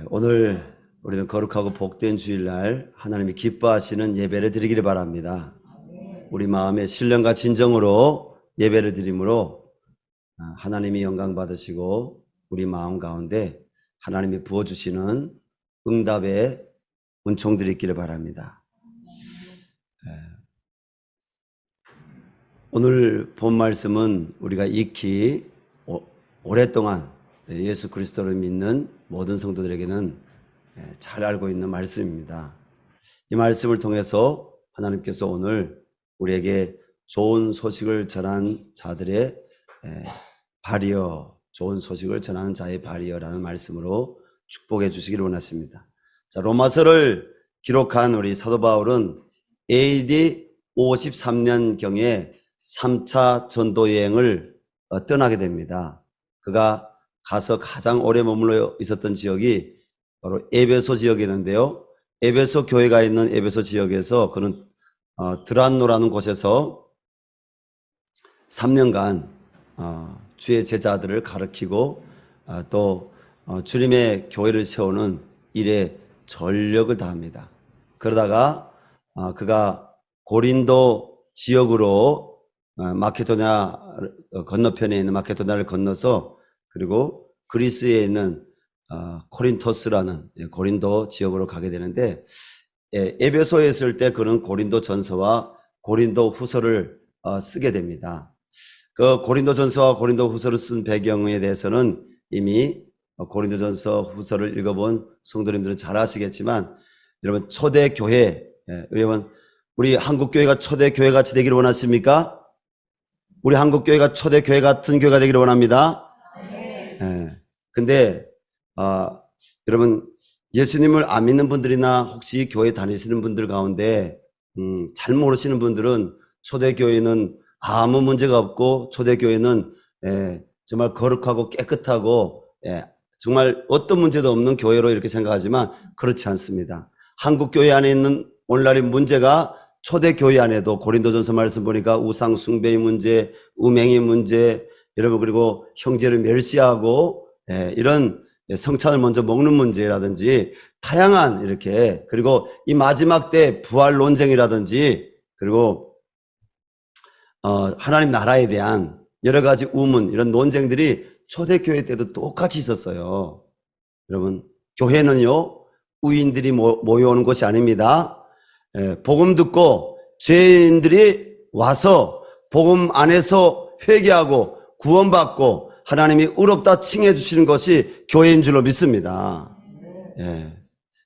오늘 우리는 거룩하고 복된 주일날 하나님이 기뻐하시는 예배를 드리기를 바랍니다. 우리 마음의 신령과 진정으로 예배를 드림으로 하나님이 영광 받으시고 우리 마음 가운데 하나님이 부어주시는 응답의 은총들이 있기를 바랍니다. 오늘 본 말씀은 우리가 익히 오랫동안 예수 그리스도를 믿는 모든 성도들에게는 잘 알고 있는 말씀입니다. 이 말씀을 통해서 하나님께서 오늘 우리에게 좋은 소식을 전한 자들의 발이여, 좋은 소식을 전하는 자의 발이여라는 말씀으로 축복해 주시기를 원하십니다. 자, 로마서를 기록한 우리 사도 바울은 AD 53년경에 3차 전도 여행을 떠나게 됩니다. 그가 가서 가장 오래 머물러 있었던 지역이 바로 에베소 지역이었는데요. 에베소 교회가 있는 에베소 지역에서 그는 드란노라는 곳에서 3년간 주의 제자들을 가르치고 또 주님의 교회를 세우는 일에 전력을 다합니다. 그러다가 그가 고린도 지역으로 마케도냐 건너편에 있는 마케도냐를 건너서 그리고 그리스에 있는 코린토스라는 고린도 지역으로 가게 되는데, 에베소에 있을 때 그는 고린도 전서와 고린도 후서를 쓰게 됩니다. 그 고린도 전서와 고린도 후서를 쓴 배경에 대해서는 이미 고린도 전서 후서를 읽어본 성도님들은 잘 아시겠지만, 여러분 초대 교회, 여러분 우리 한국 교회가 초대 교회 같이 되기를 원하십니까? 우리 한국 교회가 초대 교회 같은 교회가 되기를 원합니다. 근데 여러분 예수님을 안 믿는 분들이나 혹시 교회 다니시는 분들 가운데 잘 모르시는 분들은 초대교회는 아무 문제가 없고 초대교회는 정말 거룩하고 깨끗하고 정말 어떤 문제도 없는 교회로 이렇게 생각하지만 그렇지 않습니다. 한국 교회 안에 있는 오늘날의 문제가 초대교회 안에도 고린도전서 말씀 보니까 우상 숭배의 문제, 음행의 문제, 여러분 그리고 형제를 멸시하고 이런 성찬을 먼저 먹는 문제라든지 다양한 이렇게, 그리고 이 마지막 때 부활 논쟁이라든지, 그리고 하나님 나라에 대한 여러 가지 우문, 이런 논쟁들이 초대교회 때도 똑같이 있었어요. 여러분 교회는요 우인들이 모여오는 곳이 아닙니다. 복음 듣고 죄인들이 와서 복음 안에서 회개하고 구원받고 하나님이 의롭다 칭해 주시는 것이 교회인 줄로 믿습니다.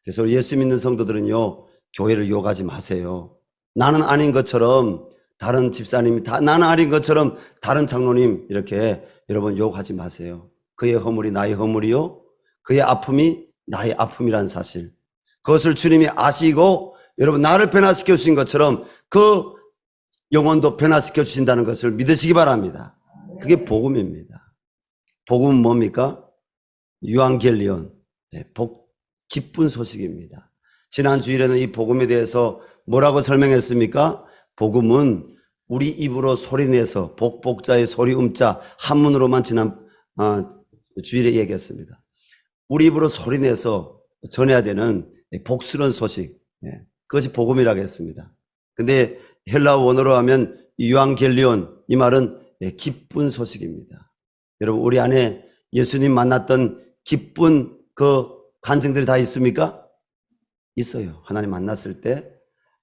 그래서 예수 믿는 성도들은요 교회를 욕하지 마세요. 나는 아닌 것처럼 다른 집사님이 나는 아닌 것처럼 다른 장로님 이렇게 여러분 욕하지 마세요. 그의 허물이 나의 허물이요 그의 아픔이 나의 아픔이란 사실, 그것을 주님이 아시고 여러분 나를 변화시켜 주신 것처럼 그 영혼도 변화시켜 주신다는 것을 믿으시기 바랍니다. 그게 복음입니다. 복음은 뭡니까? 유앙겔리온, 기쁜 소식입니다. 지난 주일에는 이 복음에 대해서 뭐라고 설명했습니까? 복음은 우리 입으로 소리내서 복복자의 소리 음자 한문으로만 지난 주일에 얘기했습니다. 우리 입으로 소리내서 전해야 되는 복스러운 소식, 그것이 복음이라고 했습니다. 근데 헬라어 원어로 하면 유앙겔리온, 이 말은 기쁜 소식입니다. 여러분 우리 안에 예수님 만났던 기쁜 그 간증들이 다 있습니까? 있어요. 하나님 만났을 때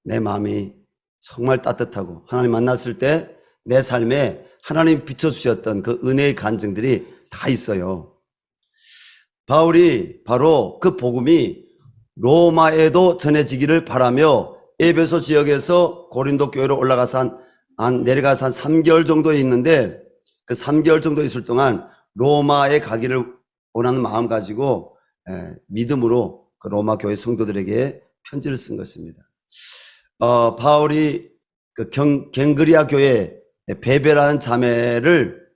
내 마음이 정말 따뜻하고, 하나님 만났을 때 내 삶에 하나님 비춰주셨던 그 은혜의 간증들이 다 있어요. 바울이 바로 그 복음이 로마에도 전해지기를 바라며 에베소 지역에서 고린도 교회로 올라가서 내려가서 한 3개월 정도 있는데, 그 3개월 정도 있을 동안 로마에 가기를 원하는 마음 가지고 믿음으로 그 로마 교회 성도들에게 편지를 쓴 것입니다. 바울이 그 갱그리아 교회 베베라는 자매를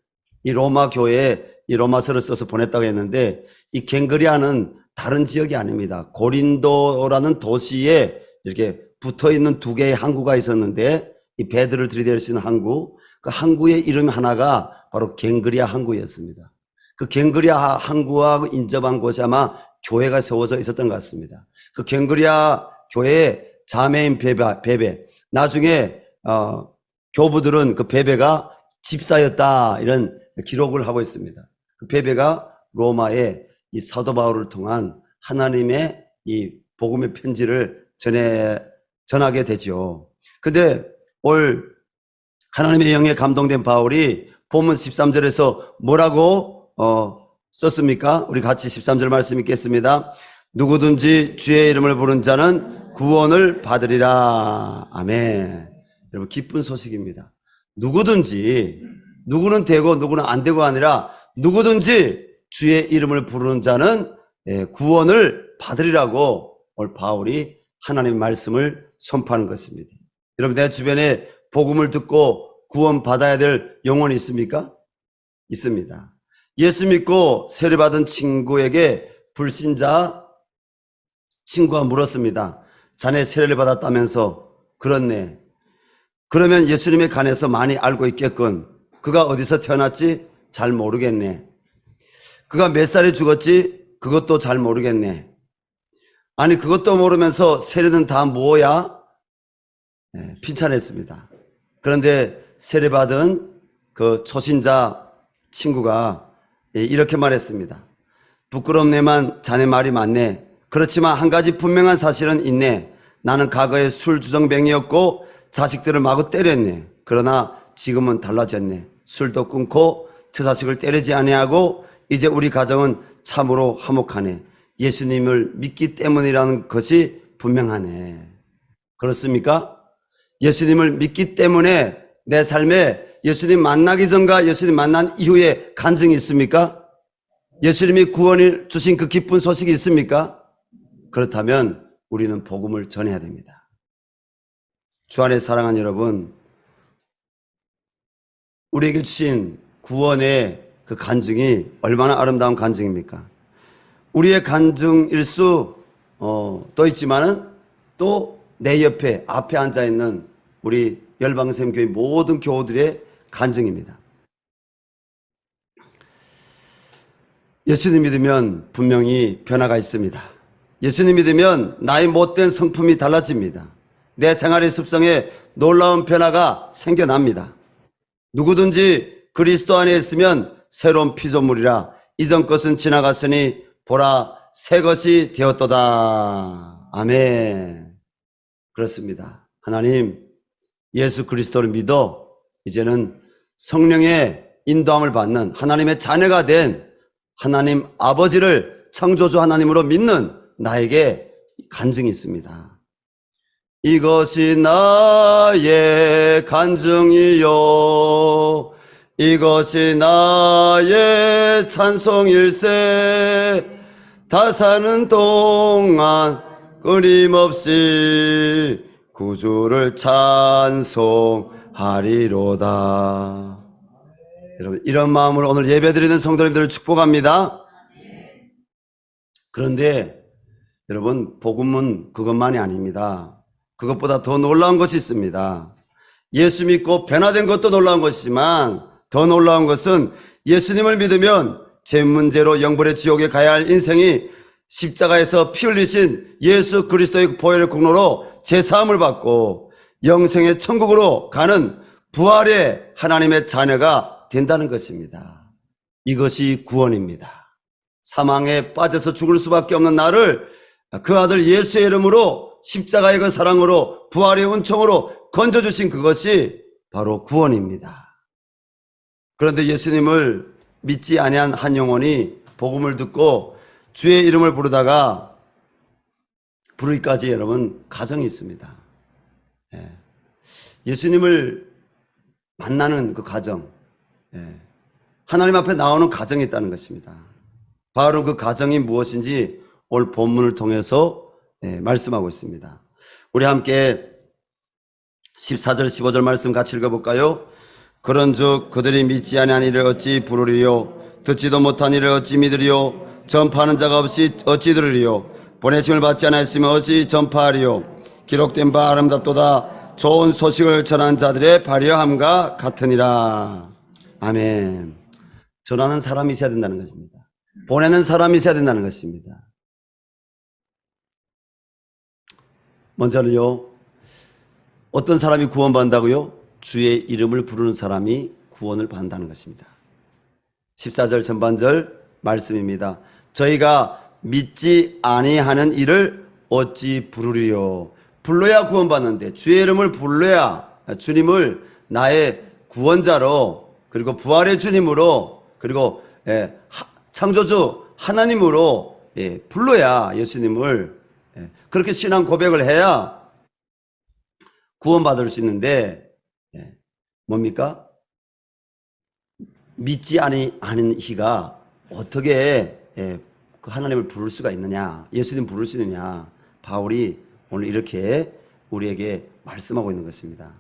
이 로마 교회에 이 로마서를 써서 보냈다고 했는데, 이 갱그리아는 다른 지역이 아닙니다. 고린도라는 도시에 이렇게 붙어 있는 두 개의 항구가 있었는데, 이 배들을 들이댈 수 있는 항구, 그 항구의 이름 하나가 바로 갱그리아 항구였습니다. 그 갱그리아 항구와 인접한 곳이 아마 교회가 세워져 있었던 것 같습니다. 그 갱그리아 교회의 자매인 베베. 나중에 교부들은 그 베베가 집사였다 이런 기록을 하고 있습니다. 그 베베가 로마에 이 사도 바울을 통한 하나님의 이 복음의 편지를 전하게 되죠. 근데 올 하나님의 영에 감동된 바울이 본문 13절에서 뭐라고 썼습니까? 우리 같이 13절 말씀 읽겠습니다. 누구든지 주의 이름을 부른 자는 구원을 받으리라. 아멘. 여러분 기쁜 소식입니다. 누구든지, 누구는 되고 누구는 안 되고 아니라 누구든지 주의 이름을 부르는 자는 구원을 받으리라고 오늘 바울이 하나님의 말씀을 선포하는 것입니다. 여러분 내 주변에 복음을 듣고 구원 받아야 될 영혼이 있습니까? 있습니다. 예수 믿고 세례받은 친구에게 불신자 친구가 물었습니다. 자네 세례를 받았다면서? 그렇네. 그러면 예수님에 관해서 많이 알고 있겠군. 그가 어디서 태어났지? 잘 모르겠네. 그가 몇 살에 죽었지? 그것도 잘 모르겠네. 아니 그것도 모르면서 세례는 다 뭐야? 핀찬했습니다. 그런데 세례받은 그 초신자 친구가 이렇게 말했습니다. 부끄럽네만 자네 말이 맞네. 그렇지만 한 가지 분명한 사실은 있네. 나는 과거에 술 주정뱅이였고 자식들을 마구 때렸네. 그러나 지금은 달라졌네. 술도 끊고 처자식을 때리지 아니하고 이제 우리 가정은 참으로 화목하네. 예수님을 믿기 때문이라는 것이 분명하네. 그렇습니까? 예수님을 믿기 때문에 내 삶에 예수님 만나기 전과 예수님 만난 이후에 간증이 있습니까? 예수님이 구원을 주신 그 기쁜 소식이 있습니까? 그렇다면 우리는 복음을 전해야 됩니다. 주 안에 사랑하는 여러분, 우리에게 주신 구원의 그 간증이 얼마나 아름다운 간증입니까? 우리의 간증일 수도 있지만은 또 내 옆에 앞에 앉아 있는 우리 열방샘교회 모든 교우들의 간증입니다. 예수님 믿으면 분명히 변화가 있습니다. 예수님 믿으면 나의 못된 성품이 달라집니다. 내 생활의 습성에 놀라운 변화가 생겨납니다. 누구든지 그리스도 안에 있으면 새로운 피조물이라 이전 것은 지나갔으니 보라 새 것이 되었도다. 아멘. 그렇습니다. 하나님 예수 그리스도를 믿어 이제는 성령의 인도함을 받는 하나님의 자녀가 된 하나님 아버지를 창조주 하나님으로 믿는 나에게 간증이 있습니다. 이것이 나의 간증이요 이것이 나의 찬송일세 다 사는 동안 끊임없이 구주를 찬송하리로다. 여러분 이런 마음으로 오늘 예배드리는 성도님들을 축복합니다. 그런데 여러분 복음은 그것만이 아닙니다. 그것보다 더 놀라운 것이 있습니다. 예수 믿고 변화된 것도 놀라운 것이지만 더 놀라운 것은 예수님을 믿으면 제 문제로 영벌의 지옥에 가야 할 인생이 십자가에서 피 흘리신 예수 그리스도의 보혈의 공로로 제사함을 받고 영생의 천국으로 가는 부활의 하나님의 자녀가 된다는 것입니다. 이것이 구원입니다. 사망에 빠져서 죽을 수밖에 없는 나를 그 아들 예수의 이름으로 십자가의 그 사랑으로 부활의 은총으로 건져주신 그것이 바로 구원입니다. 그런데 예수님을 믿지 아니한 한 영혼이 복음을 듣고 주의 이름을 부르다가 부르기까지 여러분 과정이 있습니다. 예수님을 만나는 그 과정, 하나님 앞에 나오는 과정이 있다는 것입니다. 바로 그 과정이 무엇인지 오늘 본문을 통해서 말씀하고 있습니다. 우리 함께 14절 15절 말씀 같이 읽어볼까요? 그런즉 그들이 믿지 아니한 이를 어찌 부르리요 듣지도 못한 이를 어찌 믿으리요 전파하는 자가 없이 어찌 들으리요 보내심을 받지 않았으면 어찌 전파하리요 기록된 바 아름답도다 좋은 소식을 전한 자들의 발효함과 같으니라. 아멘. 전하는 사람이 있어야 된다는 것입니다. 보내는 사람이 있어야 된다는 것입니다. 먼저는요, 어떤 사람이 구원받는다고요? 주의 이름을 부르는 사람이 구원을 받는다는 것입니다. 14절 전반절 말씀입니다. 저희가 믿지 아니하는 이를 어찌 부르리요. 불러야 구원받는데, 주의 이름을 불러야 주님을 나의 구원자로, 그리고 부활의 주님으로, 그리고 창조주 하나님으로 불러야 예수님을, 그렇게 신앙 고백을 해야 구원받을 수 있는데, 뭡니까? 믿지 않은 이가 어떻게 그 하나님을 부를 수가 있느냐, 예수님 부를 수 있느냐, 바울이 오늘 이렇게 우리에게 말씀하고 있는 것입니다.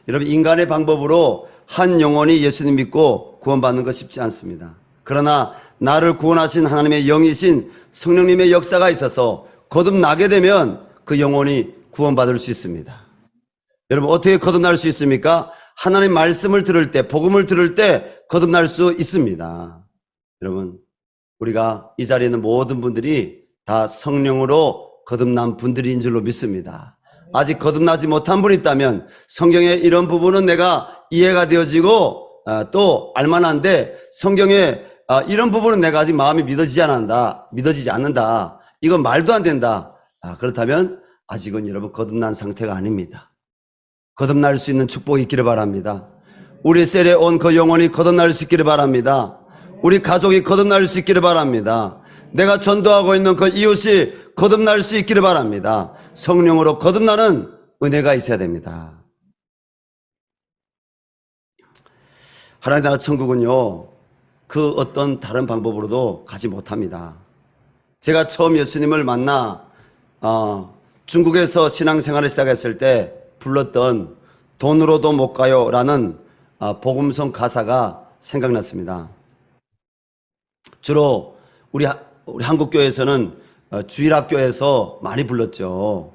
여러분, 인간의 방법으로 한 영혼이 예수님 믿고 구원받는 것 쉽지 않습니다. 그러나 나를 구원하신 하나님의 영이신 성령님의 역사가 있어서 거듭나게 되면 그 영혼이 구원받을 수 있습니다. 여러분, 어떻게 거듭날 수 있습니까? 하나님 말씀을 들을 때, 복음을 들을 때 거듭날 수 있습니다. 여러분, 우리가 이 자리에 있는 모든 분들이 다 성령으로 거듭난 분들인 줄로 믿습니다. 아직 거듭나지 못한 분이 있다면 성경의 이런 부분은 내가 이해가 되어지고 또 알만한데, 성경의 이런 부분은 내가 아직 마음이 믿어지지 않는다. 이건 말도 안 된다. 그렇다면 아직은 여러분 거듭난 상태가 아닙니다. 거듭날 수 있는 축복이 있기를 바랍니다. 우리 셀에 온 그 영혼이 거듭날 수 있기를 바랍니다. 우리 가족이 거듭날 수 있기를 바랍니다. 내가 전도하고 있는 그 이웃이 거듭날 수 있기를 바랍니다. 성령으로 거듭나는 은혜가 있어야 됩니다. 하나님 나라 천국은요, 그 어떤 다른 방법으로도 가지 못합니다. 제가 처음 예수님을 만나 중국에서 신앙생활을 시작했을 때 불렀던 돈으로도 못 가요 라는 복음성 가사가 생각났습니다. 주로 우리 한국교회에서는 주일학교에서 많이 불렀죠.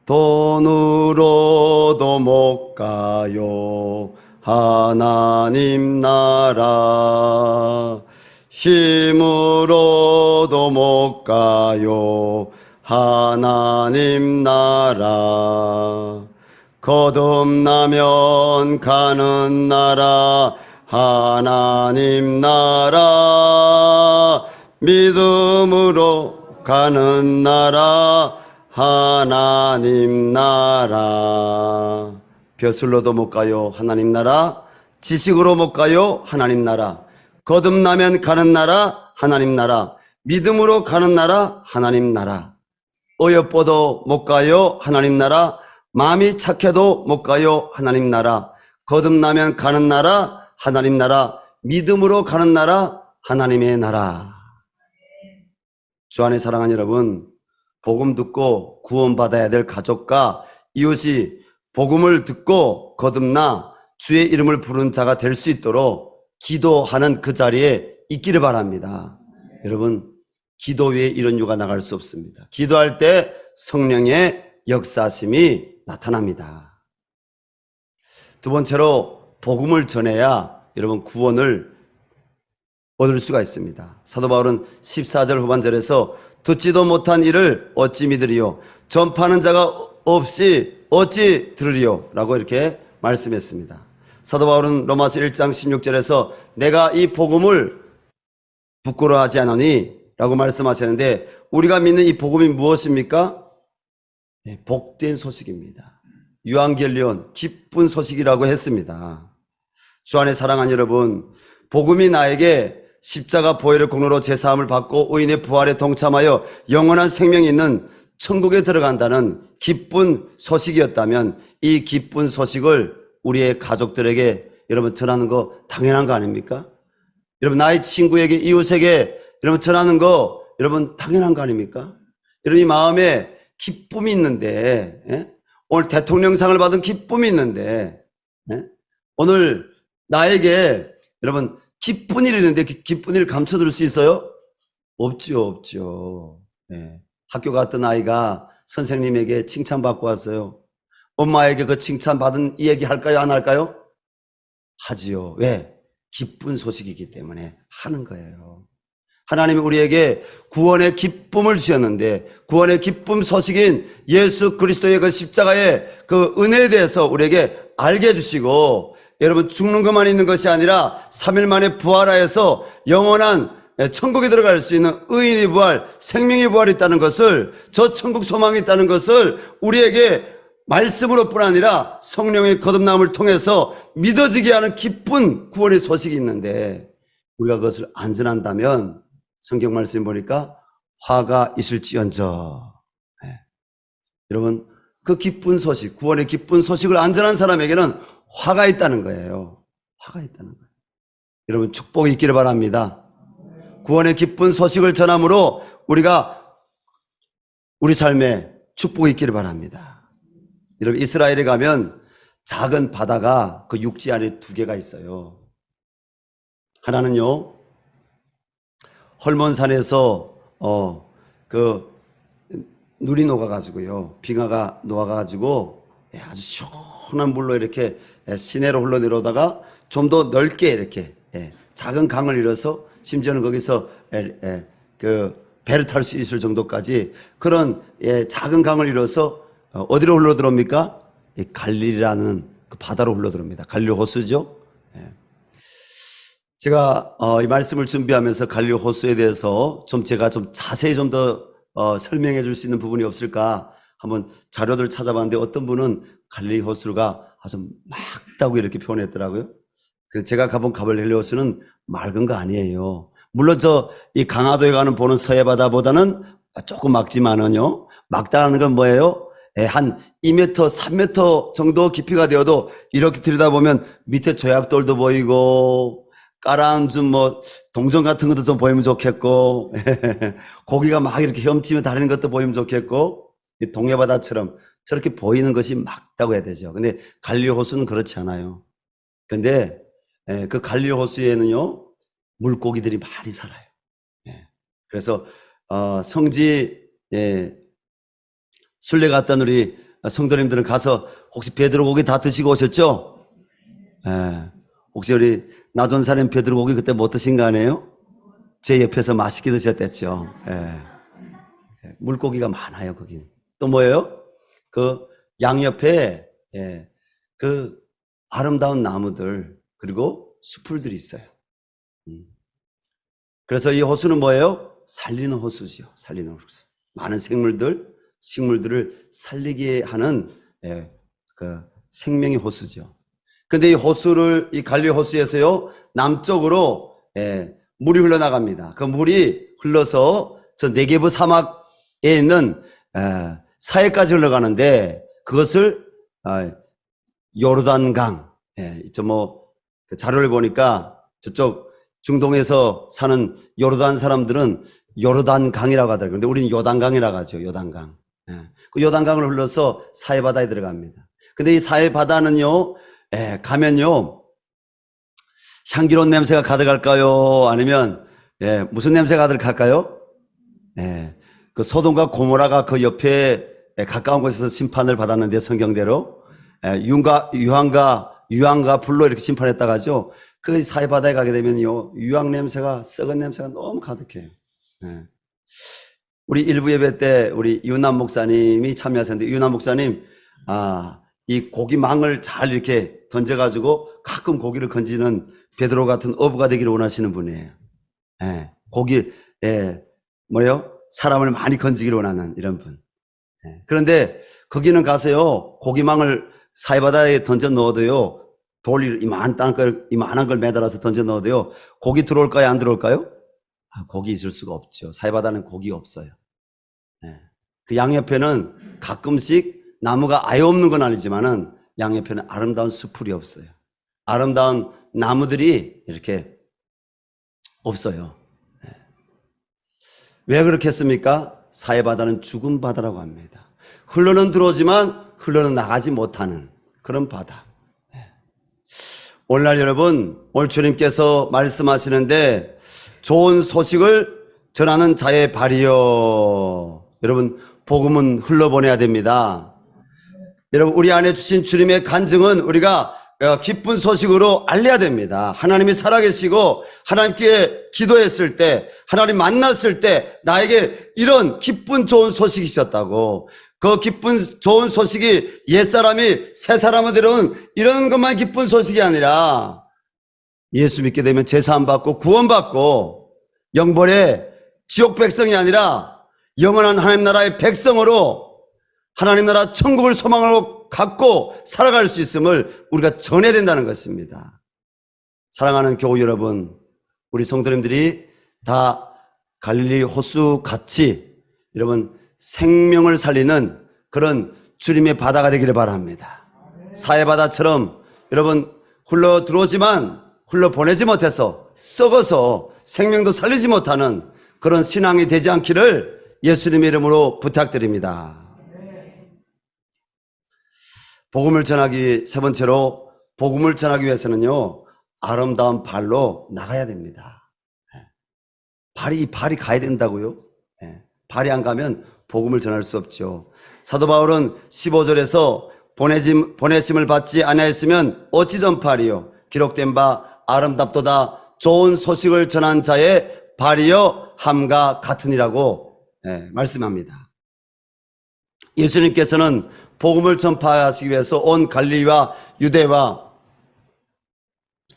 돈으로도 못 가요 하나님 나라, 힘으로도 못 가요 하나님 나라, 거듭나면 가는 나라 하나님 나라, 믿음으로 가는 나라 하나님 나라. 벼슬로도 못 가요 하나님 나라, 지식으로 못 가요 하나님 나라, 거듭나면 가는 나라 하나님 나라, 믿음으로 가는 나라 하나님 나라, 어여뻐도 못 가요 하나님 나라, 마음이 착해도 못 가요 하나님 나라, 거듭나면 가는 나라 하나님 나라, 믿음으로 가는 나라 하나님의 나라. 주 안에 사랑하는 여러분, 복음 듣고 구원받아야 될 가족과 이웃이 복음을 듣고 거듭나 주의 이름을 부르는 자가 될 수 있도록 기도하는 그 자리에 있기를 바랍니다. 여러분, 기도 외에 이런 유가 나갈 수 없습니다. 기도할 때 성령의 역사심이 나타납니다. 두 번째로 복음을 전해야 여러분 구원을 얻을 수가 있습니다. 사도 바울은 14절 후반절에서 듣지도 못한 일을 어찌 믿으리요, 전파하는 자가 없이 어찌 들으리요 라고 이렇게 말씀했습니다. 사도 바울은 로마서 1장 16절에서 내가 이 복음을 부끄러워하지 않으니 라고 말씀하셨는데, 우리가 믿는 이 복음이 무엇입니까? 복된 소식입니다. 유앙겔리온, 기쁜 소식이라고 했습니다. 주 안에 사랑하는 여러분, 복음이 나에게 십자가 보혈의 공로로 제사함을 받고 의인의 부활에 동참하여 영원한 생명이 있는 천국에 들어간다는 기쁜 소식이었다면, 이 기쁜 소식을 우리의 가족들에게 여러분 전하는 거 당연한 거 아닙니까? 여러분 나의 친구에게, 이웃에게 여러분 전하는 거 여러분 당연한 거 아닙니까? 여러분 이 마음에 기쁨이 있는데, 오늘 대통령상을 받은 기쁨이 있는데, 오늘 나에게 여러분 기쁜 일이 있는데 기쁜 일을 감춰둘 수 있어요? 없죠. 학교 갔던 아이가 선생님에게 칭찬받고 왔어요. 엄마에게 그 칭찬받은 이 얘기 할까요? 안 할까요? 하지요. 왜? 기쁜 소식이기 때문에 하는 거예요. 하나님이 우리에게 구원의 기쁨을 주셨는데 구원의 기쁨 소식인 예수 그리스도의 그 십자가의 그 은혜에 대해서 우리에게 알게 해주시고 여러분 죽는 것만 있는 것이 아니라 3일 만에 부활하여서 영원한 천국에 들어갈 수 있는 의인의 부활, 생명의 부활이 있다는 것을 저 천국 소망이 있다는 것을 우리에게 말씀으로 뿐 아니라 성령의 거듭남을 통해서 믿어지게 하는 기쁜 구원의 소식이 있는데 우리가 그것을 안 전한다면 성경 말씀 보니까 화가 있을지언정. 네. 여러분 그 기쁜 소식, 구원의 기쁜 소식을 안 전한 사람에게는 화가 있다는 거예요. 화가 있다는 거예요. 여러분 축복이 있기를 바랍니다. 구원의 기쁜 소식을 전함으로 우리가 우리 삶에 축복이 있기를 바랍니다. 여러분 이스라엘에 가면 작은 바다가 그 육지 안에 두 개가 있어요. 하나는요 헐몬산에서 그 눈이 녹아가지고요 빙하가 녹아가지고 아주 시원한 물로 이렇게 시내로 흘러내려오다가 좀 더 넓게 이렇게 작은 강을 이뤄서 심지어는 거기서 그 배를 탈 수 있을 정도까지 그런 작은 강을 이뤄서 어디로 흘러들어옵니까? 갈릴리라는 그 바다로 흘러들어옵니다. 갈릴리 호수죠. 제가 이 말씀을 준비하면서 갈릴리 호수에 대해서 제가 좀 자세히 좀 더 설명해 줄 수 있는 부분이 없을까 한번 자료들 찾아봤는데 어떤 분은 갈릴리 호수가 아주 맑다고 이렇게 표현했더라고요. 제가 가본 갈릴리 호수는 맑은 거 아니에요. 물론 이 강화도에 가는 보는 서해 바다보다는 조금 맑지만은요. 맑다는 건 뭐예요? 한 2m, 3m 정도 깊이가 되어도 이렇게 들여다보면 밑에 조약돌도 보이고 깔아앉은 동전 같은 것도 좀 보이면 좋겠고 고기가 막 이렇게 헤엄치며 다니는 것도 보이면 좋겠고 이 동해바다처럼 저렇게 보이는 것이 맑다고 해야 되죠. 근데 갈릴리 호수는 그렇지 않아요. 근데 그 갈릴리 호수에는요 물고기들이 많이 살아요. 그래서 성지 순례 갔던 우리 성도님들은 가서 혹시 베드로 고기 다 드시고 오셨죠? 혹시 우리 나존사님 베드로 고기 그때 못 드신 거 아니에요? 제 옆에서 맛있게 드셨댔죠. 물고기가 많아요 거기. 또 뭐예요? 그 양옆에 그 아름다운 나무들 그리고 수풀들이 있어요. 그래서 이 호수는 뭐예요? 살리는 호수죠. 살리는 호수. 많은 식물들을 살리게 하는 그 생명의 호수죠. 근데 이 갈릴리 호수에서요 남쪽으로 물이 흘러나갑니다. 그 물이 흘러서 저 네게브 사막에 있는 사해까지 흘러가는데 그것을 요르단강, 그 자료를 보니까 저쪽 중동에서 사는 요르단 사람들은 요르단강이라고 하더라고요. 근데 우리는 요단강이라고 하죠. 요단강. 그 요단강을 흘러서 사해바다에 들어갑니다. 근데 이 사해바다는요, 가면요, 향기로운 냄새가 가득할까요? 아니면, 무슨 냄새가 가득할까요? 그 소돔과 고모라가 그 옆에 가까운 곳에서 심판을 받았는데 성경대로, 유황과 불로 이렇게 심판했다가 하죠. 그 사해바다에 가게 되면요, 유황 냄새가, 썩은 냄새가 너무 가득해요. 우리 일부 예배 때 우리 이윤남 목사님이 참여하셨는데, 이윤남 목사님, 이 고기망을 잘 이렇게 던져가지고 가끔 고기를 건지는 베드로 같은 어부가 되기를 원하시는 분이에요. 사람을 많이 건지기를 원하는 이런 분. 그런데 거기는 가서요, 고기망을 사해바다에 던져 넣어도요, 이만한 걸 매달아서 던져 넣어도요, 고기 들어올까요? 안 들어올까요? 고기 있을 수가 없죠. 사해바다는 고기가 없어요. 그 양옆에는 가끔씩 나무가 아예 없는 건 아니지만은 양옆에는 아름다운 수풀이 없어요. 아름다운 나무들이 이렇게 없어요. 왜 그렇게 했습니까? 사해바다는 죽은 바다라고 합니다. 흘러는 들어오지만 흘러는 나가지 못하는 그런 바다. 오늘날 여러분, 오늘 주님께서 말씀하시는데 좋은 소식을 전하는 자의 발이요. 여러분, 복음은 흘러보내야 됩니다. 여러분, 우리 안에 주신 주님의 간증은 우리가 기쁜 소식으로 알려야 됩니다. 하나님이 살아계시고 하나님께 기도했을 때, 하나님 만났을 때 나에게 이런 기쁜 좋은 소식이 있었다고. 그 기쁜 좋은 소식이 옛사람이 새사람을 데려온 이런 것만 기쁜 소식이 아니라 예수 믿게 되면 제사함 받고 구원받고 영벌의 지옥 백성이 아니라 영원한 하나님 나라의 백성으로 하나님 나라 천국을 소망으로 갖고 살아갈 수 있음을 우리가 전해야 된다는 것입니다. 사랑하는 교우 여러분, 우리 성도님들이 다 갈릴리 호수 같이 여러분 생명을 살리는 그런 주님의 바다가 되기를 바랍니다. 사해바다처럼 여러분 흘러 들어오지만 흘러 보내지 못해서 썩어서 생명도 살리지 못하는 그런 신앙이 되지 않기를 예수님의 이름으로 부탁드립니다. 복음을 전하기, 세 번째로 복음을 전하기 위해서는요, 아름다운 발로 나가야 됩니다. 발이 가야 된다고요? 발이 안 가면 복음을 전할 수 없죠. 사도 바울은 15절에서 보내심을 받지 아니하였으면 어찌 전파하리요? 기록된 바 아름답도다 좋은 소식을 전한 자의 발이여 함과 같으니라고 말씀합니다. 예수님께서는 복음을 전파하시기 위해서 온 갈릴리와 유대와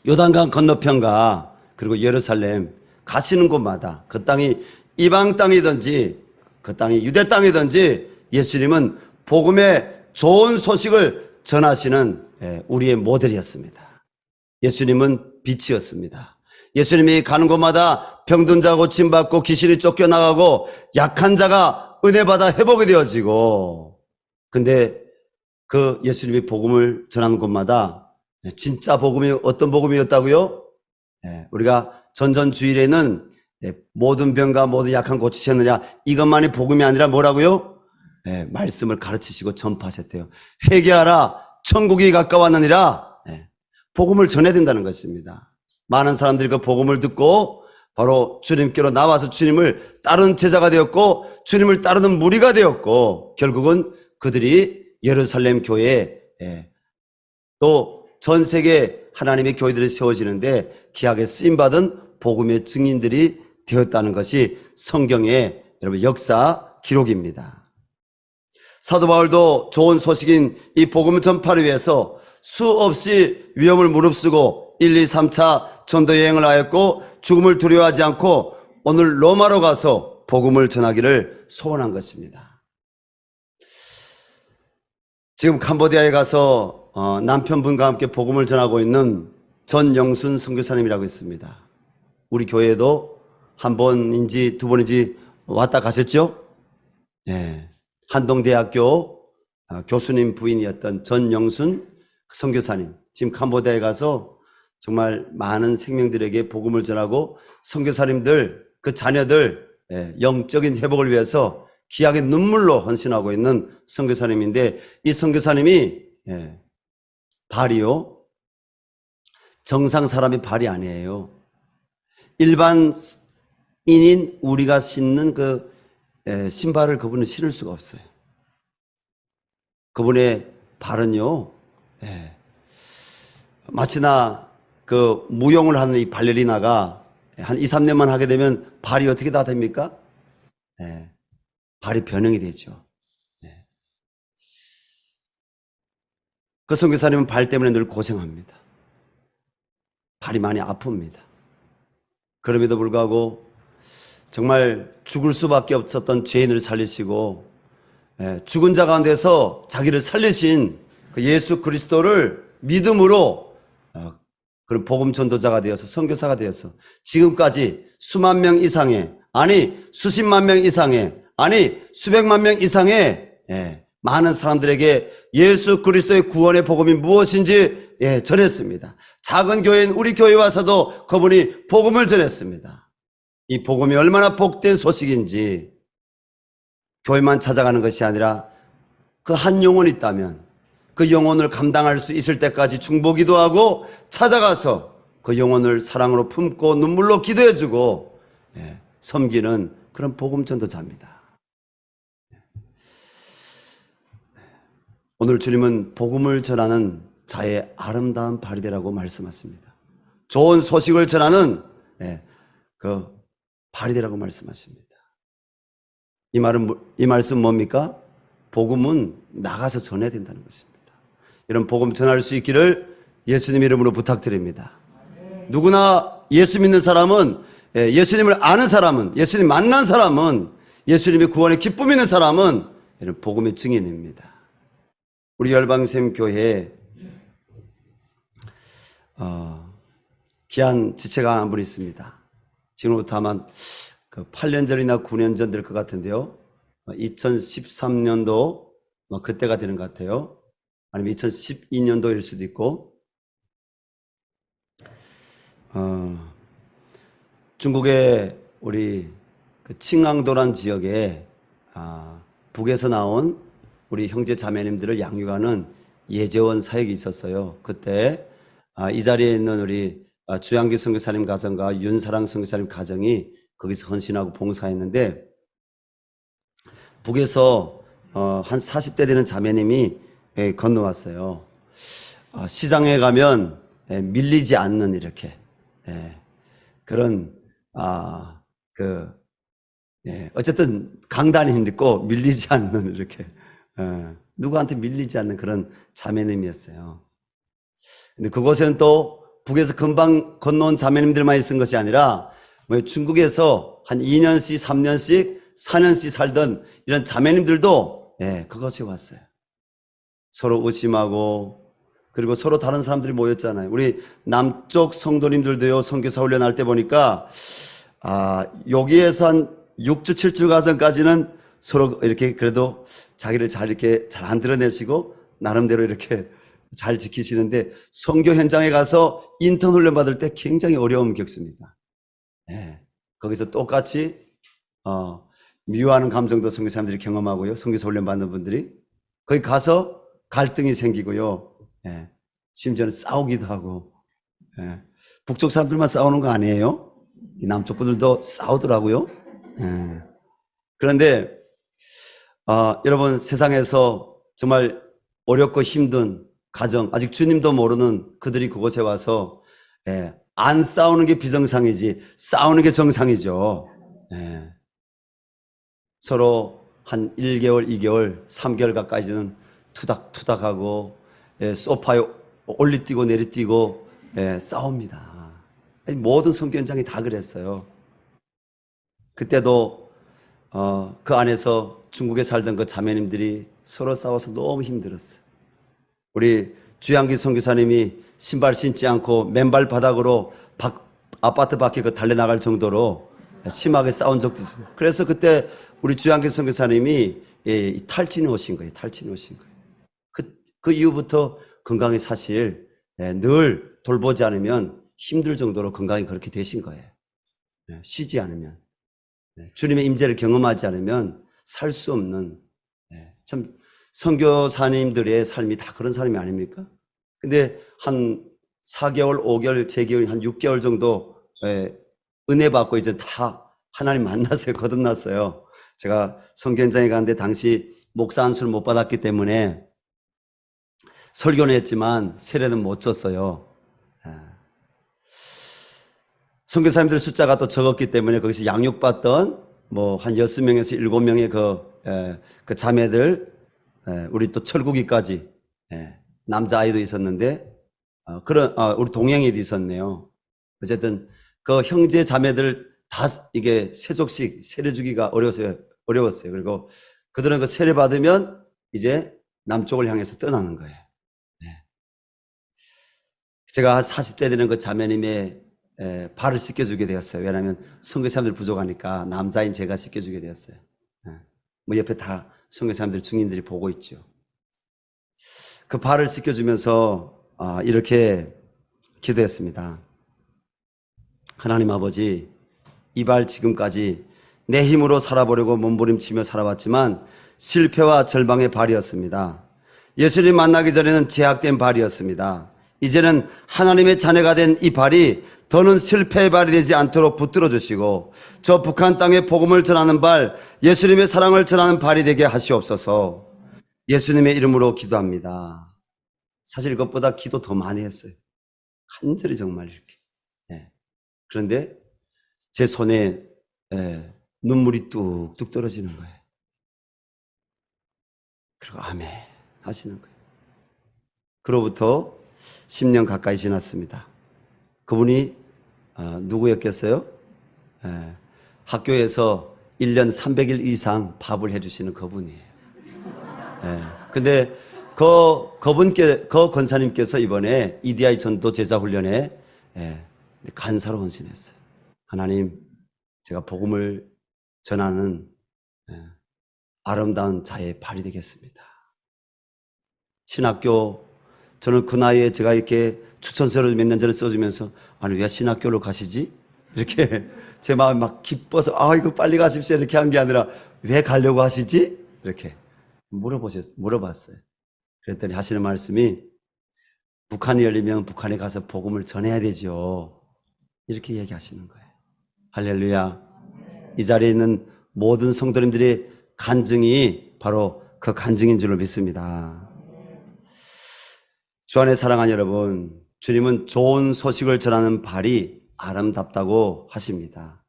요단강 건너편과 그리고 예루살렘 가시는 곳마다 그 땅이 이방 땅이든지 그 땅이 유대 땅이든지 예수님은 복음의 좋은 소식을 전하시는 우리의 모델이었습니다. 예수님은 빛이었습니다. 예수님이 가는 곳마다 병든 자 고침받고 귀신이 쫓겨나가고 약한 자가 은혜받아 회복이 되어지고, 근데 그 예수님이 복음을 전하는 곳마다 진짜 복음이 어떤 복음이었다고요? 우리가 전전주일에는 모든 병과 모든 약한 고치셨느냐, 이것만이 복음이 아니라 뭐라고요? 말씀을 가르치시고 전파하셨대요. 회개하라 천국이 가까웠느니라. 복음을 전해야 된다는 것입니다. 많은 사람들이 그 복음을 듣고 바로 주님께로 나와서 주님을 따르는 제자가 되었고 주님을 따르는 무리가 되었고 결국은 그들이 예루살렘 교회에 또 전 세계 하나님의 교회들이 세워지는데 귀하게 쓰임받은 복음의 증인들이 되었다는 것이 성경의 여러분 역사 기록입니다. 사도 바울도 좋은 소식인 이 복음 전파를 위해서 수없이 위험을 무릅쓰고 1, 2, 3차 전도 여행을 하였고 죽음을 두려워하지 않고 오늘 로마로 가서 복음을 전하기를 소원한 것입니다. 지금 캄보디아에 가서 남편분과 함께 복음을 전하고 있는 전영순 선교사님이라고 있습니다. 우리 교회에도 한 번인지 두 번인지 왔다 가셨죠? 한동대학교 교수님 부인이었던 전영순 선교사님, 지금 캄보디아에 가서 정말 많은 생명들에게 복음을 전하고 선교사님들, 그 자녀들 영적인 회복을 위해서 귀하게 눈물로 헌신하고 있는 선교사님인데, 이 선교사님이 발이요, 정상 사람의 발이 아니에요. 일반인인 우리가 신는 그 신발을 그분은 신을 수가 없어요. 그분의 발은요, 마치나 그 무용을 하는 이 발레리나가 한 2, 3년만 하게 되면 발이 어떻게 다 됩니까? 발이 변형이 되죠. 그 선교사님은 발 때문에 늘 고생합니다. 발이 많이 아픕니다. 그럼에도 불구하고 정말 죽을 수밖에 없었던 죄인을 살리시고 죽은 자 가운데서 자기를 살리신 그 예수 그리스도를 믿음으로 그런 복음 전도자가 되어서 선교사가 되어서 지금까지 수만 명 이상의, 아니 수십만 명 이상의, 아니 수백만 명 이상의 많은 사람들에게 예수 그리스도의 구원의 복음이 무엇인지 전했습니다. 작은 교회인 우리 교회에 와서도 그분이 복음을 전했습니다. 이 복음이 얼마나 복된 소식인지, 교회만 찾아가는 것이 아니라 그 한 영혼이 있다면 그 영혼을 감당할 수 있을 때까지 중보기도 하고 찾아가서 그 영혼을 사랑으로 품고 눈물로 기도해주고 섬기는 그런 복음 전도자입니다. 오늘 주님은 복음을 전하는 자의 아름다운 발이 되라고 말씀하십니다. 좋은 소식을 전하는 그 발이 되라고 말씀하십니다. 이 말씀 뭡니까? 복음은 나가서 전해야 된다는 것입니다. 이런 복음 전할 수 있기를 예수님 이름으로 부탁드립니다. 누구나 예수 믿는 사람은, 예수님을 아는 사람은, 예수님 만난 사람은, 예수님의 구원의 기쁨 있는 사람은 이런 복음의 증인입니다. 우리 열방샘 교회에 귀한 지체가 한 분 있습니다. 지금부터 아마 8년 전이나 9년 전 될 것 같은데요. 2013년도 그때가 되는 것 같아요. 아니면 2012년도일 수도 있고, 중국의 우리 그 칭앙도란 지역에 북에서 나온 우리 형제 자매님들을 양육하는 예재원 사역이 있었어요. 그때 이 자리에 있는 우리 주양기 선교사님 가정과 윤사랑 선교사님 가정이 거기서 헌신하고 봉사했는데, 북에서 한 40대 되는 자매님이 건너왔어요. 시장에 가면 밀리지 않는 이렇게 그런 어쨌든 강단이 있고 밀리지 않는 이렇게 누구한테 밀리지 않는 그런 자매님이었어요. 근데 그곳에는 또 북에서 금방 건너온 자매님들만 있은 것이 아니라 중국에서 한 2년씩 3년씩 4년씩 살던 이런 자매님들도 그곳에 왔어요. 서로 의심하고, 그리고 서로 다른 사람들이 모였잖아요. 우리 남쪽 성도님들도요, 선교사 훈련할 때 보니까 여기에서 한 6주 7주 과정까지는 서로 이렇게 그래도 자기를 잘 이렇게 잘 안 드러내시고 나름대로 이렇게 잘 지키시는데, 선교 현장에 가서 인턴 훈련 받을 때 굉장히 어려움을 겪습니다. 거기서 똑같이 미워하는 감정도 선교사님들이 경험하고요, 선교사 훈련 받는 분들이 거기 가서 갈등이 생기고요, 심지어는 싸우기도 하고. 북쪽 사람들만 싸우는 거 아니에요? 이 남쪽 분들도 싸우더라고요. 그런데 여러분, 세상에서 정말 어렵고 힘든 가정, 아직 주님도 모르는 그들이 그곳에 와서 안 싸우는 게 비정상이지 싸우는 게 정상이죠. 서로 한 1개월, 2개월, 3개월 가까이는 투닥투닥하고 소파에 올리뛰고 내리뛰고 싸웁니다. 모든 선교 현장이 다 그랬어요. 그때도 그 안에서 중국에 살던 그 자매님들이 서로 싸워서 너무 힘들었어요. 우리 주양기 선교사님이 신발 신지 않고 맨발 바닥으로 아파트 밖에 달려나갈 정도로 심하게 싸운 적도 있어요. 그래서 그때 우리 주양기 선교사님이 탈진이 오신 거예요. 탈진이 오신 거예요. 그 이후부터 건강이 사실 늘 돌보지 않으면 힘들 정도로 건강이 그렇게 되신 거예요. 쉬지 않으면, 주님의 임재를 경험하지 않으면 살 수 없는, 참 선교사님들의 삶이 다 그런 삶이 아닙니까? 근데 한 4개월, 5개월, 제개월, 한 6개월 정도 은혜 받고 이제 다 하나님 만나서 거듭났어요. 제가 선교 현장에 갔는데 당시 목사 안수를 못 받았기 때문에 설교는 했지만 세례는 못 줬어요. 선교사님들 숫자가 또 적었기 때문에 거기서 양육받던 한 6명에서 7명의 그 자매들, 우리 또 철국이까지 남자아이도 있었는데, 우리 동행이도 있었네요. 어쨌든 그 형제 자매들 다 이게 세족식 세례 주기가 어려웠어요. 그리고 그들은 그 세례 받으면 이제 남쪽을 향해서 떠나는 거예요. 제가 40대 되는 그 자매님의 발을 씻겨주게 되었어요. 왜냐하면 선교사님들 부족하니까 남자인 제가 씻겨주게 되었어요. 옆에 다 선교사님들 증인들이 보고 있죠. 그 발을 씻겨주면서 이렇게 기도했습니다. 하나님 아버지, 이 발 지금까지 내 힘으로 살아보려고 몸부림치며 살아왔지만 실패와 절망의 발이었습니다. 예수님 만나기 전에는 제약된 발이었습니다. 이제는 하나님의 자녀가 된 이 발이 더는 실패의 발이 되지 않도록 붙들어 주시고, 저 북한 땅에 복음을 전하는 발, 예수님의 사랑을 전하는 발이 되게 하시옵소서. 예수님의 이름으로 기도합니다. 사실 이것보다 기도 더 많이 했어요. 간절히 정말 이렇게. 예. 그런데 제 손에 눈물이 뚝뚝 떨어지는 거예요. 그리고 아멘 하시는 거예요. 그로부터 10년 가까이 지났습니다. 그분이 누구였겠어요? 학교에서 1년 300일 이상 밥을 해주시는 그분이에요. 근데 그 권사님께서 이번에 EDI 전도 제자 훈련에 간사로 헌신했어요. 하나님, 제가 복음을 전하는 아름다운 자의 발이 되겠습니다. 신학교, 저는 그 나이에 제가 이렇게 추천서를 몇 년 전에 써주면서, 아니, 왜 신학교로 가시지? 이렇게 제 마음이 막 기뻐서, 이거 빨리 가십시오. 이렇게 한 게 아니라, 왜 가려고 하시지? 이렇게 물어봤어요. 그랬더니 하시는 말씀이, 북한이 열리면 북한에 가서 복음을 전해야 되죠. 이렇게 얘기하시는 거예요. 할렐루야. 이 자리에 있는 모든 성도님들의 간증이 바로 그 간증인 줄을 믿습니다. 주 안에 사랑하는 여러분, 주님은 좋은 소식을 전하는 발이 아름답다고 하십니다.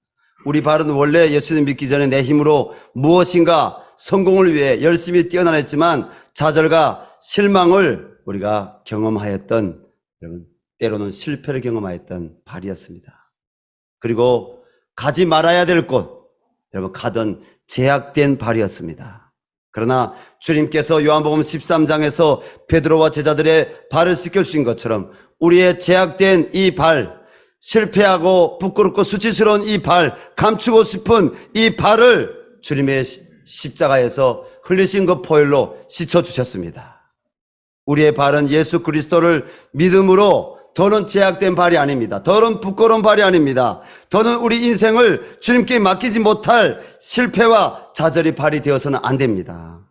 우리 발은 원래 예수님 믿기 전에 내 힘으로 무엇인가 성공을 위해 열심히 뛰어다녔지만 좌절과 실망을 우리가 경험하였던, 여러분, 때로는 실패를 경험하였던 발이었습니다. 그리고 가지 말아야 될 곳, 여러분, 가던 제약된 발이었습니다. 그러나 주님께서 요한복음 13장에서 베드로와 제자들의 발을 씻겨주신 것처럼 우리의 제약된 이 발, 실패하고 부끄럽고 수치스러운 이 발, 감추고 싶은 이 발을 주님의 십자가에서 흘리신 그 보혈로 씻어주셨습니다. 우리의 발은 예수 그리스도를 믿음으로, 더는 제약된 발이 아닙니다. 더는 부끄러운 발이 아닙니다. 더는 우리 인생을 주님께 맡기지 못할 실패와 좌절의 발이 되어서는 안 됩니다.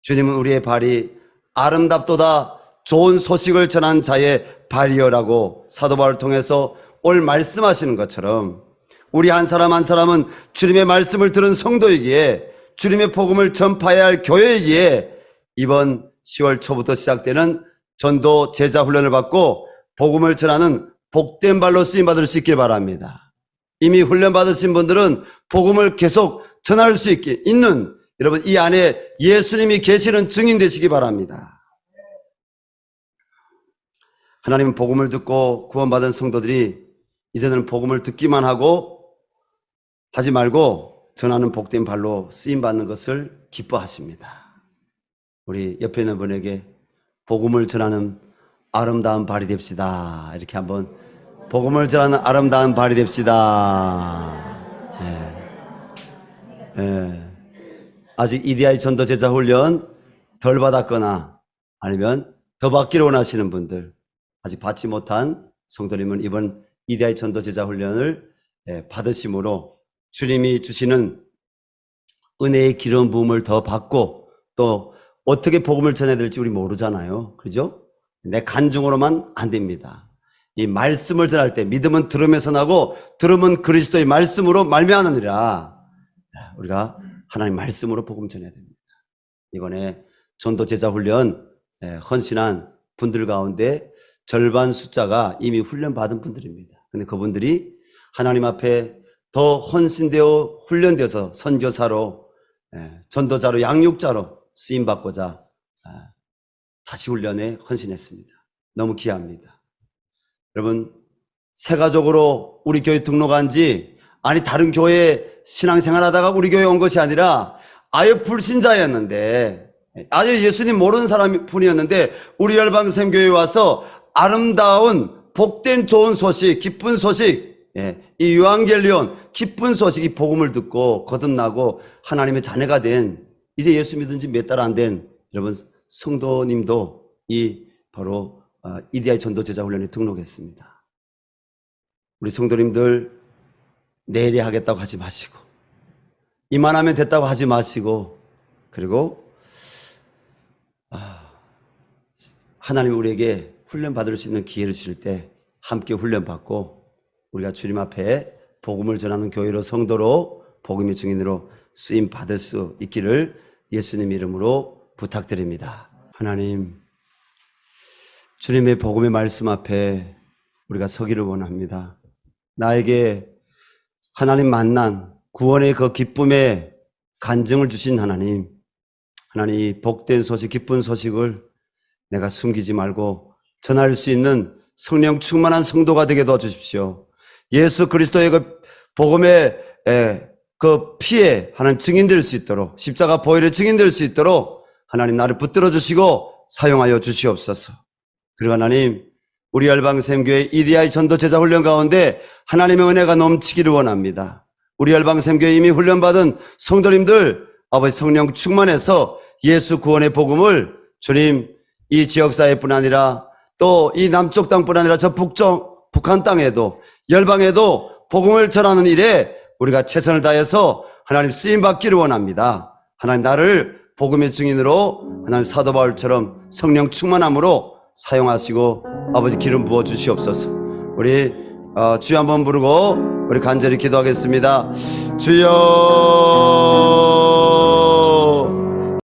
주님은 우리의 발이 아름답도다 좋은 소식을 전한 자의 발이여라고 사도 바울을 통해서 오늘 말씀하시는 것처럼 우리 한 사람 한 사람은 주님의 말씀을 들은 성도이기에, 주님의 복음을 전파해야 할 교회이기에 이번 10월 초부터 시작되는 전도 제자 훈련을 받고 복음을 전하는 복된 발로 쓰임받을 수 있길 바랍니다. 이미 훈련 받으신 분들은 복음을 계속 전할 수 있는, 여러분, 이 안에 예수님이 계시는 증인 되시기 바랍니다. 하나님은 복음을 듣고 구원받은 성도들이 이제는 복음을 듣기만 하지 말고 전하는 복된 발로 쓰임받는 것을 기뻐하십니다. 우리 옆에 있는 분에게 복음을 전하는 아름다운 발이 됩시다. 이렇게 한번, 복음을 전하는 아름다운 발이 됩시다. 아직 EDI 전도 제자 훈련 덜 받았거나 아니면 더 받기를 원하시는 분들, 아직 받지 못한 성도님은 이번 EDI 전도 제자 훈련을 받으심으로 주님이 주시는 은혜의 기름 부음을 더 받고, 또 어떻게 복음을 전해야 될지 우리 모르잖아요. 그죠? 내 간증으로만 안 됩니다. 이 말씀을 전할 때 믿음은 들음에서 나고 들음은 그리스도의 말씀으로 말미암느니라. 우리가 하나님 말씀으로 복음 전해야 됩니다. 이번에 전도 제자 훈련 헌신한 분들 가운데 절반 숫자가 이미 훈련 받은 분들입니다. 근데 그분들이 하나님 앞에 더 헌신되어 훈련되어서 선교사로, 전도자로, 양육자로 쓰임받고자 다시 훈련에 헌신했습니다. 너무 귀합니다. 여러분, 세가족으로 우리 교회 등록한 지, 아니 다른 교회에 신앙생활 하다가 우리 교회에 온 것이 아니라 아예 불신자였는데, 아예 예수님 모르는 분이었는데 우리 열방샘교회에 와서 아름다운 복된 좋은 소식, 기쁜 소식, 이 유앙겔리온 기쁜 소식, 이 복음을 듣고 거듭나고 하나님의 자녀가 된, 이제 예수 믿은 지 몇 달 안 된 여러분 성도님도 이 바로 EDI 전도 제자 훈련에 등록했습니다. 우리 성도님들 내일에 하겠다고 하지 마시고, 이만하면 됐다고 하지 마시고, 그리고 하나님이 우리에게 훈련 받을 수 있는 기회를 주실 때 함께 훈련 받고 우리가 주님 앞에 복음을 전하는 교회로, 성도로, 복음의 증인으로 쓰임 받을 수 있기를 예수님 이름으로 부탁드립니다. 하나님, 주님의 복음의 말씀 앞에 우리가 서기를 원합니다. 나에게 하나님 만난 구원의 그 기쁨에 간증을 주신 하나님, 하나님 복된 소식, 기쁜 소식을 내가 숨기지 말고 전할 수 있는 성령 충만한 성도가 되게 도와주십시오. 예수 그리스도의 그 복음의 그 피에 하나님 증인될 수 있도록, 십자가 보혈의 증인될 수 있도록 하나님 나를 붙들어 주시고 사용하여 주시옵소서. 그리고 하나님, 우리 열방샘교회 EDI 전도 제자 훈련 가운데 하나님의 은혜가 넘치기를 원합니다. 우리 열방샘교회 이미 훈련받은 성도님들 아버지 성령 충만해서 예수 구원의 복음을 주님 이 지역사회뿐 아니라 또 이 남쪽 땅뿐 아니라 저 북한 땅에도 열방에도 복음을 전하는 일에 우리가 최선을 다해서 하나님 쓰임받기를 원합니다. 하나님 나를 복음의 증인으로 하나님 사도 바울처럼 성령 충만함으로 사용하시고 아버지 기름 부어 주시옵소서. 우리 주여 한번 부르고 우리 간절히 기도하겠습니다. 주여